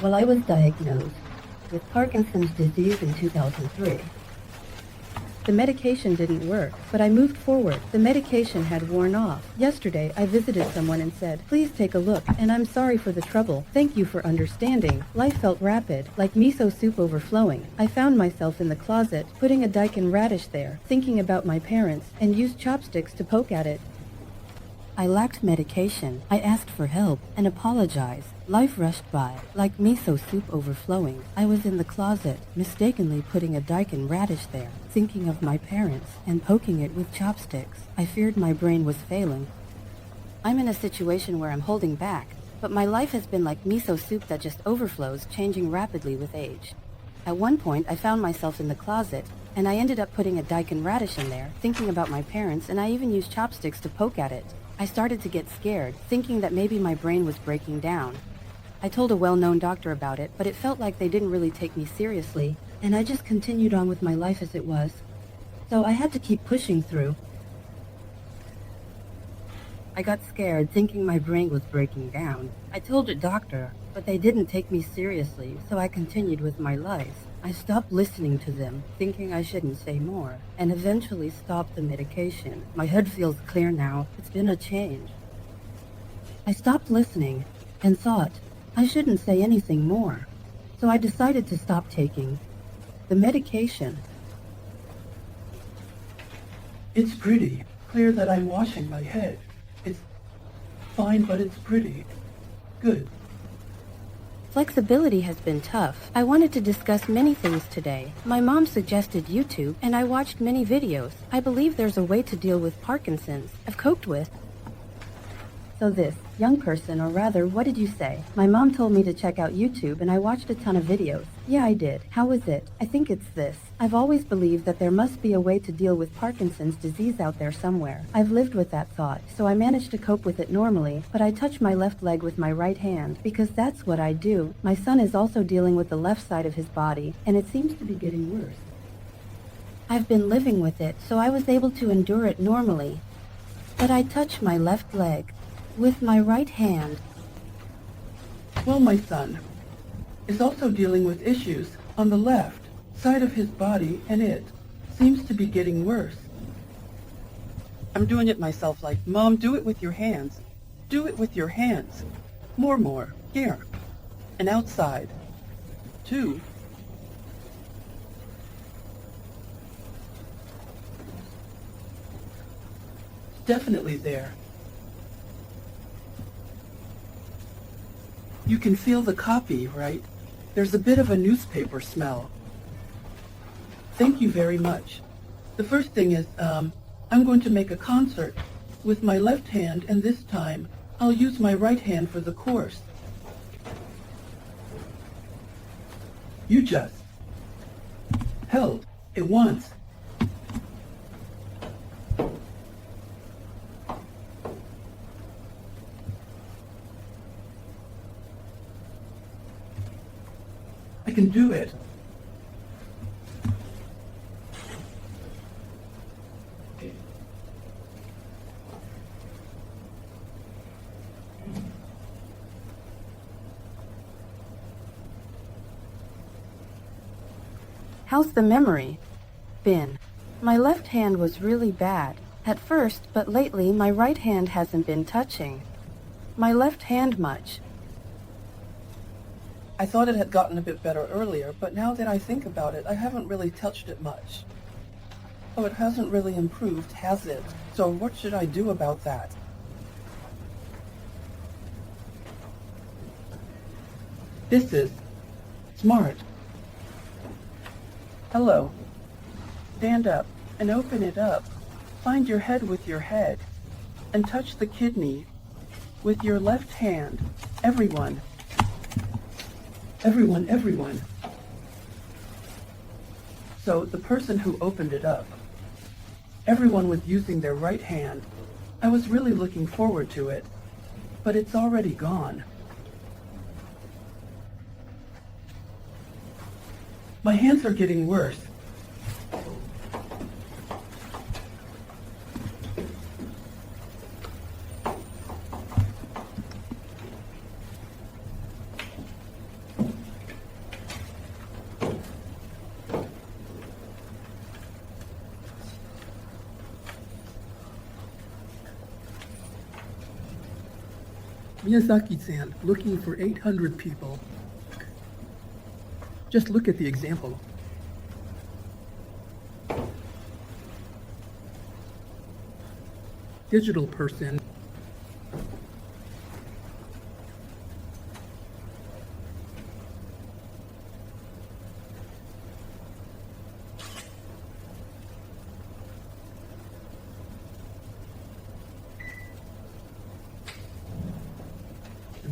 Well, I was diagnosed with Parkinson's disease in 2003. The medication didn't work, but I moved forward. The medication had worn off. Yesterday, I visited someone and said, "Please take a look, and I'm sorry for the trouble. Thank you for understanding." Life felt rapid, like miso soup overflowing. I found myself in the closet, putting a 𝗷𝗫𝐾 radish there, thinking about my parents, and used chopsticks to poke at it. I lacked medication. I asked for help and apologized. Life rushed by, like miso soup overflowing. I was in the closet, mistakenly putting a 𝗷𝗫𝐾 radish there, thinking of my parents and poking it with chopsticks. I feared my brain was failing. I'm in a situation where I'm holding back, but my life has been like miso soup that just overflows, changing rapidly with age. At one point, I found myself in the closet, and I ended up putting a 𝗷𝗫𝐾 radish in there, thinking about my parents, and I even used chopsticks to poke at it. I started to get scared, thinking that maybe my brain was breaking down. I told a well-known doctor about it, but it felt like they didn't really take me seriously, and I just continued on with my life as it was. So I had to keep pushing through. I got scared, thinking my brain was breaking down. I told a doctor, but they didn't take me seriously, so I continued with my life. I stopped listening to them, thinking I shouldn't say more, and eventually stopped the medication. My head feels clear now. It's been a change. I stopped listening and thought I shouldn't say anything more, so I decided to stop taking the medication. It's pretty clear that I'm washing my head. It's fine, but it's pretty good. Flexibility has been tough. I wanted to discuss many things today. My mom suggested YouTube, and I watched many videos. I believe there's a way to deal with Parkinson's. I've coped with. So this young person, or rather, what did you say? My mom told me to check out YouTube, and I watched a ton of videos. Yeah, I did. How was it? I think it's this. I've always believed that there must be a way to deal with Parkinson's disease out there somewhere. I've lived with that thought, so I managed to cope with it normally, but I touch my left leg with my right hand, because that's what I do. My son is also dealing with the left side of his body, and it seems to be getting worse. I've been living with it, so I was able to endure it normally. But I touch my left leg with my right hand. Well, my son is also dealing with issues on the left side of his body, and it seems to be getting worse. I'm doing it myself, like, Mom, do it with your hands. Do it with your hands. More. Here. And outside. Too. Definitely there. You can feel the copy, right? There's a bit of a newspaper smell. Thank you very much. The first thing is, I'm going to make a concert with my left hand, and this time I'll use my right hand for the course. You just held it once. I can do it. How's the memory been? My left hand was really bad at first, but lately my right hand hasn't been touching my left hand much. I thought it had gotten a bit better earlier, but now that I think about it, I haven't really touched it much. Oh, it hasn't really improved, has it? So what should I do about that? This is smart. Hello. Stand up and open it up. Find your head with your head and touch the kidney with your left hand. Everyone. So the person who opened it up, everyone was using their right hand. I was really looking forward to it, but it's already gone. My hands are getting worse. Miyazaki-san looking for 800 people. Just look at the example. Digital person.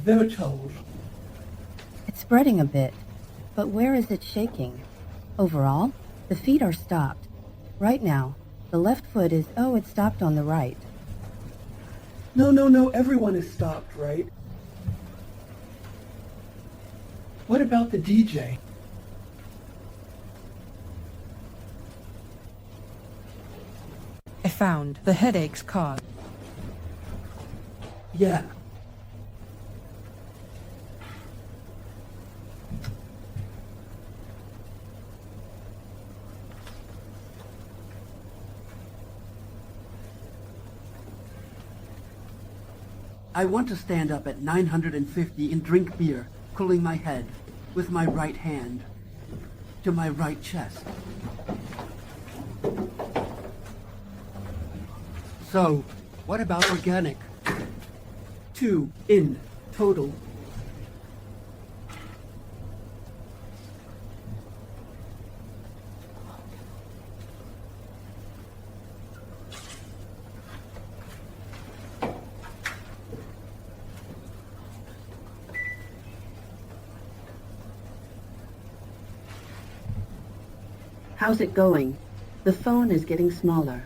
𝗔𝗾𝗀𝗋. It's spreading a bit, but where is it shaking? Overall, the feet are stopped. Right now, the left foot is, oh, it stopped on the right. No, everyone is stopped, right? What about the DJ? I found the headache's cause. Yeah. I want to stand up at 950 and drink beer, cooling my head with my right hand to my right chest. So, what about organic? 2 in total. How's it going? The phone is getting smaller.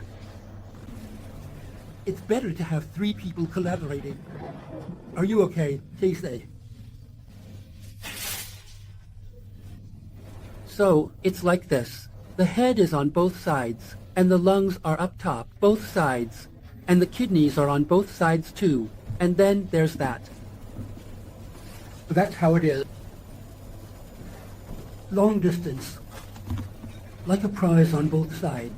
It's better to have 3 people collaborating. Are you okay, 𝐩𝐫𝐞𝐬𝐴? So, it's like this. The head is on both sides, and the lungs are up top, both sides, and the kidneys are on both sides too, and then there's that. That's how it is. Long distance. Like a prize on both sides.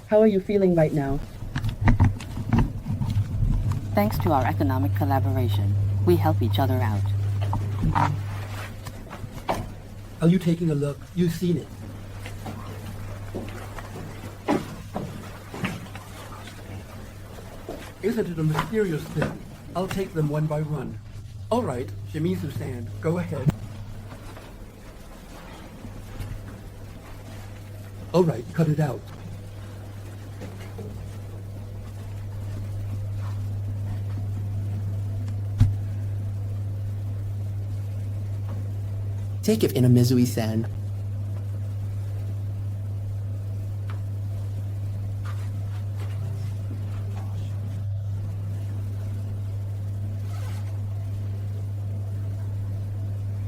How are you feeling right now? Thanks to our economic collaboration, we help each other out. Are you taking a look? You've seen it. Isn't it a mysterious thing? I'll take them one by one. All right, Shimizu-san, go ahead. All right, cut it out. Take it, Inamizui-san.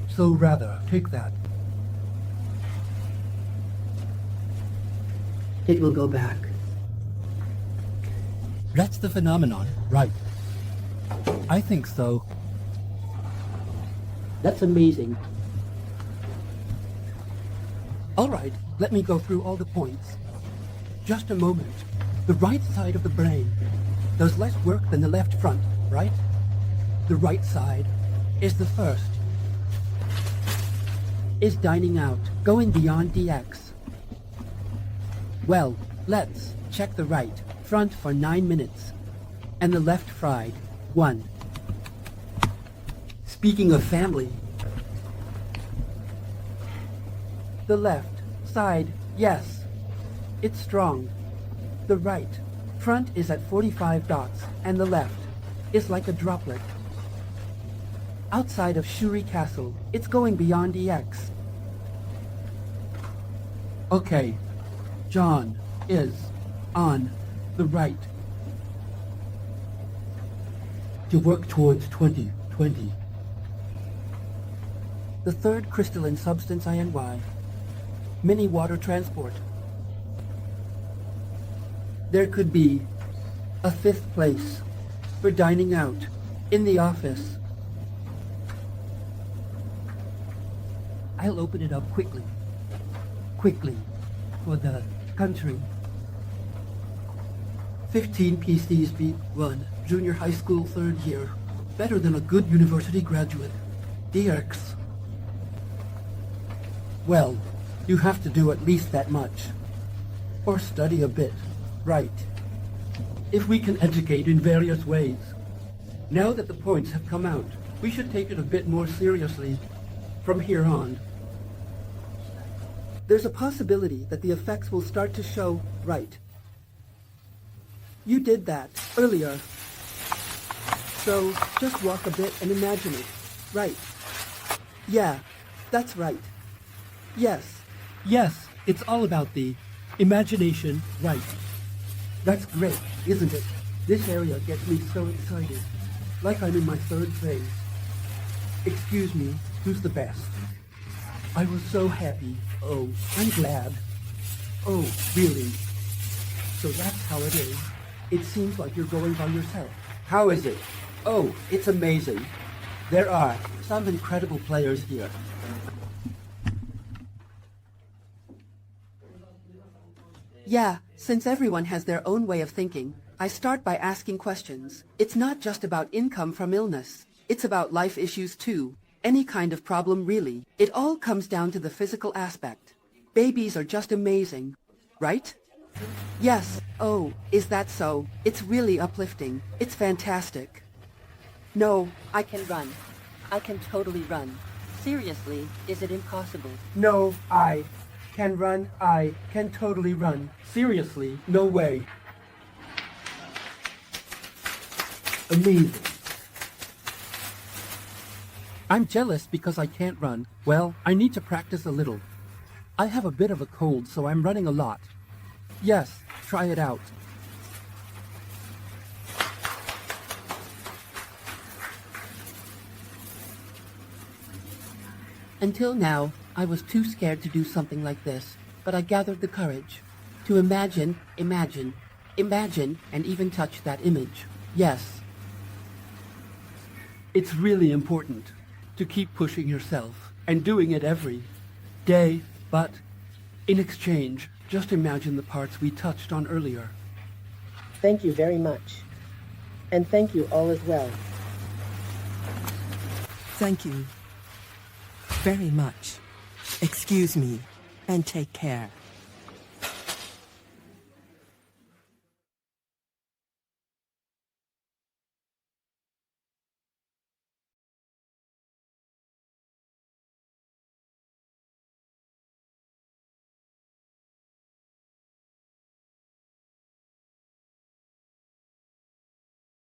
So rather, take that. It will go back. That's the phenomenon, right? I think so. That's amazing. All right, let me go through all the points. Just a moment. The right side of the brain does less work than the left front, right? The right side is the first. Is dining out, going beyond DX. Well, let's check the right front for 9 minutes, and the left fried, 1. Speaking of family, the left side, yes, it's strong. The right front is at 45 dots, and the left is like a droplet. Outside of Shuri Castle, it's going beyond EX. Okay, John is on the right. To work towards 2020. The third crystalline substance INY. Mini water transport. There could be a 5th place for dining out in the office. I'll open it up quickly for the country. 15 PCs beat 1, junior high school 3rd year. Better than a good university graduate. 𝗔𝗽liche. Well, you have to do at least that much. Or study a bit, right? If we can educate in various ways. Now that the points have come out, we should take it a bit more seriously from here on. There's a possibility that the effects will start to show, right? You did that earlier. So just walk a bit and imagine it, right? Yeah, that's right. Yes, it's all about the imagination, right? That's great, isn't it? This area gets me so excited, like I'm in my 3rd phase. Excuse me, who's the best? I was so happy. Oh, I'm glad. Oh, really? So that's how it is. It seems like you're going by yourself. How is it? Oh, it's amazing. There are some incredible players here. Yeah, since everyone has their own way of thinking, I start by asking questions. It's not just about income from illness. It's about life issues too. Any kind of problem, really. It all comes down to the physical aspect. Babies are just amazing, right? Yes. Oh, is that so? It's really uplifting. It's fantastic. No, I can run. I can totally run. Seriously, is it impossible? no, I can run. I can totally run. Seriously, no way. Amazing. I'm jealous because I can't run. Well, I need to practice a little. I have a bit of a cold, so I'm running a lot. Yes, try it out. Until now, I was too scared to do something like this, but I gathered the courage to imagine, and even touch that image. Yes. It's really important to keep pushing yourself and doing it every day, but in exchange, just imagine the parts we touched on earlier. Thank you very much. And thank you all as well. Thank you very much. Excuse me and take care.